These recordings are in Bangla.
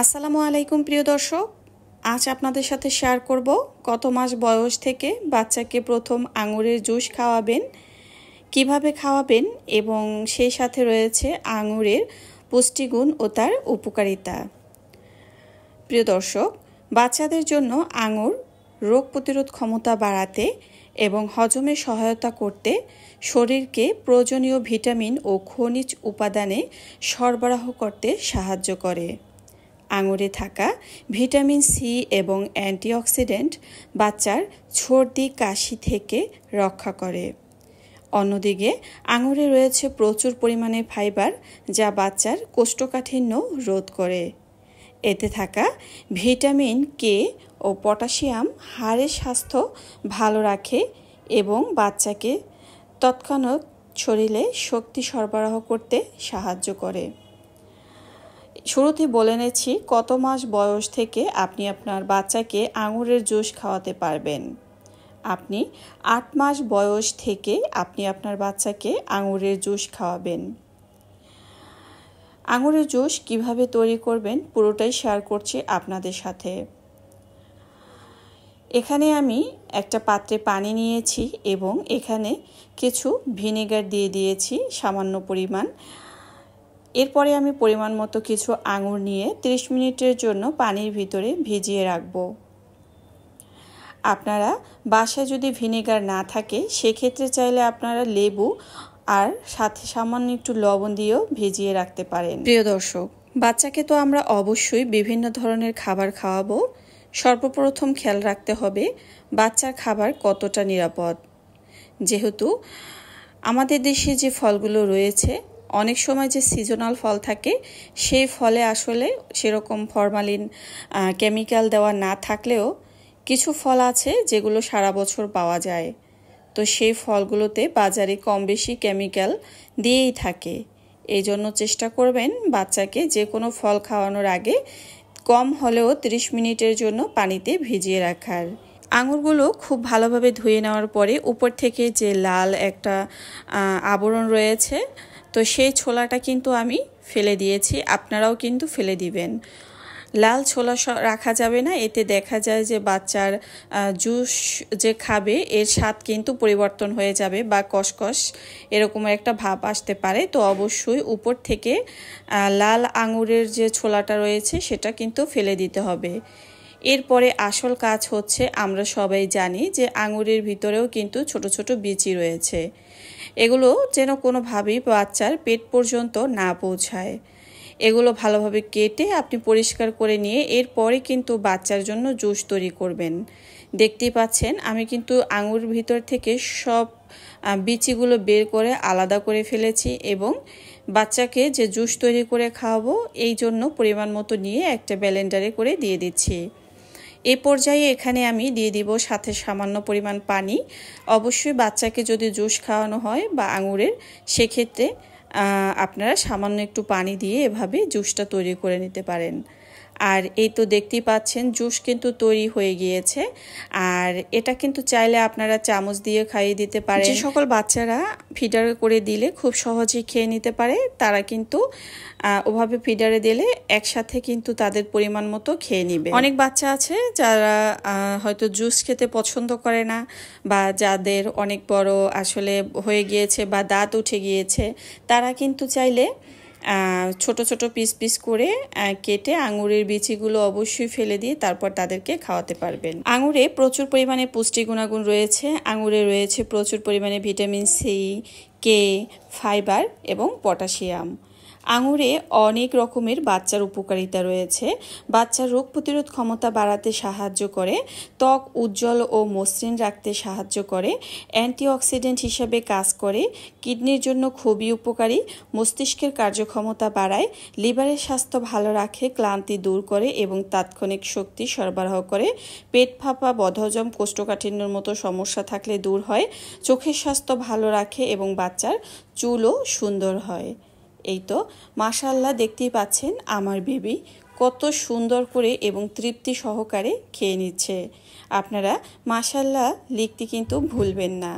আসসালামু আলাইকুম প্রিয় দর্শক, আজ আপনাদের সাথে শেয়ার করব কত মাস বয়স থেকে বাচ্চাকে প্রথম আঙুরের জুস খাওয়াবেন, কিভাবে খাওয়াবেন এবং সেই সাথে রয়েছে আঙুরের পুষ্টিগুণ ও তার উপকারিতা। প্রিয় দর্শক, বাচ্চাদের জন্য আঙুর রোগ প্রতিরোধ ক্ষমতা বাড়াতে এবং হজমে সহায়তা করতে, শরীরকে প্রয়োজনীয় ভিটামিন ও খনিজ উপাদানে সরবরাহ করতে সাহায্য করে। আঙুরে থাকা ভিটামিন সি এবং অ্যান্টিঅক্সিডেন্ট বাচ্চার সর্দি কাশি থেকে রক্ষা করে। অন্যদিকে আঙুরে রয়েছে প্রচুর পরিমাণে ফাইবার, যা বাচ্চার কোষ্ঠকাঠিন্য রোধ করে। এতে থাকা ভিটামিন কে ও পটাশিয়াম হাড়ের স্বাস্থ্য ভালো রাখে এবং বাচ্চাকে তৎক্ষণাৎ শরীরে শক্তি সরবরাহ করতে সাহায্য করে। শুরুতে বলে নিচ্ছি কত মাস বয়স থেকে আপনি আপনার বাচ্চাকে আঙুরের জুস খাওয়াতে পারবেন। আপনি 8 মাস বয়স থেকে আপনি আপনার বাচ্চাকে আঙুরের জুস খাওয়াবেন। আঙুরের জুস কিভাবে তৈরি করবেন পুরোটাই শেয়ার করছি আপনাদের সাথে। এখানে আমি একটা পাত্রে পানি নিয়েছি এবং এখানে কিছু ভিনেগার দিয়ে দিয়েছি সামান্য পরিমাণ। এরপরে আমি পরিমাণ মতো কিছু আঙুর নিয়ে 30 মিনিটের জন্য পানির ভিতরে ভিজিয়ে রাখব। আপনারা বাসায় যদি ভিনেগার না থাকে সেক্ষেত্রে চাইলে আপনারা লেবু আর সাথে সামান্য একটু লবণ দিয়েও ভিজিয়ে রাখতে পারেন। প্রিয় দর্শক, বাচ্চাকে তো আমরা অবশ্যই বিভিন্ন ধরনের খাবার খাওয়াবো। সর্বপ্রথম খেয়াল রাখতে হবে বাচ্চার খাবার কতটা নিরাপদ। যেহেতু আমাদের দেশে যে ফলগুলো রয়েছে, অনেক সময় যে সিজনাল ফল থাকে সেই ফলে আসলে সেরকম ফরমালিন কেমিক্যাল দেওয়া না থাকলেও কিছু ফল আছে যেগুলো সারা বছর পাওয়া যায়। তো সেই ফলগুলোতে বাজারে কম বেশি কেমিক্যাল দিয়েই থাকে। এই জন্য চেষ্টা করবেন বাচ্চাকে যে কোনো ফল খাওয়ানোর আগে কম হলেও 30 মিনিটের জন্য পানিতে ভিজিয়ে রাখার। আঙুরগুলো খুব ভালোভাবে ধুয়ে নেওয়ার পরে উপর থেকে যে লাল একটা আবরণ রয়েছে, তো সেই ছোলাটা কিন্তু আমি ফেলে দিয়েছি, আপনারাও কিন্তু ফেলে দিবেন। লাল ছোলা রাখা যাবে না, এতে দেখা যায় যে বাচ্চার জুস যে খাবে এর স্বাদ কিন্তু পরিবর্তন হয়ে যাবে বা কসকস এরকম একটা ভাব আসতে পারে। তো অবশ্যই উপর থেকে লাল আঙুরের যে ছোলাটা রয়েছে সেটা কিন্তু ফেলে দিতে হবে। এরপরে আসল কাজ হচ্ছে, আমরা সবাই জানি যে আঙুরের ভিতরেও কিন্তু ছোট ছোট বিচি রয়েছে। এগুলো যেন কোনোভাবেই বাচ্চার পেট পর্যন্ত না পৌঁছায়। এগুলো ভালোভাবে কেটে আপনি পরিষ্কার করে নিয়ে এরপরে কিন্তু বাচ্চার জন্য জুস তৈরি করবেন। দেখতেই পাচ্ছেন আমি কিন্তু আঙুরের ভিতর থেকে সব বিচিগুলো বের করে আলাদা করে ফেলেছি এবং বাচ্চাকে যে জুস তৈরি করে খাওয়াবো এই জন্য পরিমাণ মতো নিয়ে একটা ব্লেন্ডারে করে দিয়ে দিচ্ছি। এই পর্যায়ে এখানে আমি দিয়ে দিব সাথে সামান্য পরিমাণ পানি। অবশ্যই বাচ্চাকে যদি জুস খাওয়ানো হয় বা আঙুরের, সেক্ষেত্রে আপনারা সামান্য একটু পানি দিয়ে এভাবে জুসটা তৈরি করে নিতে পারেন। আর এই তো দেখতেই পাচ্ছেন জুস কিন্তু তৈরি হয়ে গিয়েছে। আর এটা কিন্তু চাইলে আপনারা চামচ দিয়ে খাইয়ে দিতে পারেন। যে সকল বাচ্চারা ফিডারে করে দিলে খুব সহজেই খেয়ে নিতে পারে, তারা কিন্তু ওভাবে ফিডারে দিলে একসাথে কিন্তু তাদের পরিমাণ মতো খেয়ে নিবে। অনেক বাচ্চা আছে যারা হয়তো জুস খেতে পছন্দ করে না, বা যাদের অনেক বড় আসলে হয়ে গিয়েছে বা দাঁত উঠে গিয়েছে, তারা কিন্তু চাইলে ছোট ছোট পিস পিস করে কেটে আঙুরের বিচিগুলো অবশ্যই ফেলে দিয়ে তারপর তাদেরকে খাওয়াতে পারবেন। আঙুরে প্রচুর পরিমাণে পুষ্টি গুণাগুণ রয়েছে। আঙুরে রয়েছে প্রচুর পরিমাণে ভিটামিন সি, কে, ফাইবার এবং পটাশিয়াম। আঙুরে অনেক রকমের বাচ্চার উপকারিতা রয়েছে। বাচ্চার রোগ প্রতিরোধ ক্ষমতা বাড়াতে সাহায্য করে, ত্বক উজ্জ্বল ও মসৃণ রাখতে সাহায্য করে, অ্যান্টিঅক্সিডেন্ট হিসেবে কাজ করে, কিডনির জন্য খুবই উপকারী, মস্তিষ্কের কার্যক্ষমতা বাড়ায়, লিভারের স্বাস্থ্য ভালো রাখে, ক্লান্তি দূর করে এবং তাৎক্ষণিক শক্তি সরবরাহ করে, পেট ফাঁপা, বদহজম, কোষ্ঠকাঠিন্যর মতো সমস্যা থাকলে দূর হয়, চোখের স্বাস্থ্য ভালো রাখে এবং বাচ্চার চুলও সুন্দর হয়। এই তো মাশাআল্লাহ, দেখতেই পাচ্ছেন আমার বেবি কত সুন্দর করে এবং তৃপ্তি সহকারে খেয়ে নিচ্ছে। আপনারা মাশাআল্লাহ লিখতে কিন্তু ভুলবেন না।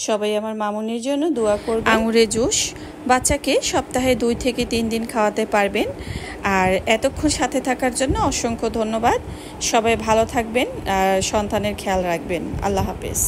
সবাই আমার মামুনির জন্য দোয়া করবেন। আঙুরের জুস বাচ্চাকে সপ্তাহে 2 থেকে 3 দিন খাওয়াতে পারবেন। আর এতক্ষণ সাথে থাকার জন্য অসংখ্য ধন্যবাদ। সবাই ভালো থাকবেন আর সন্তানের খেয়াল রাখবেন। আল্লাহ হাফেজ।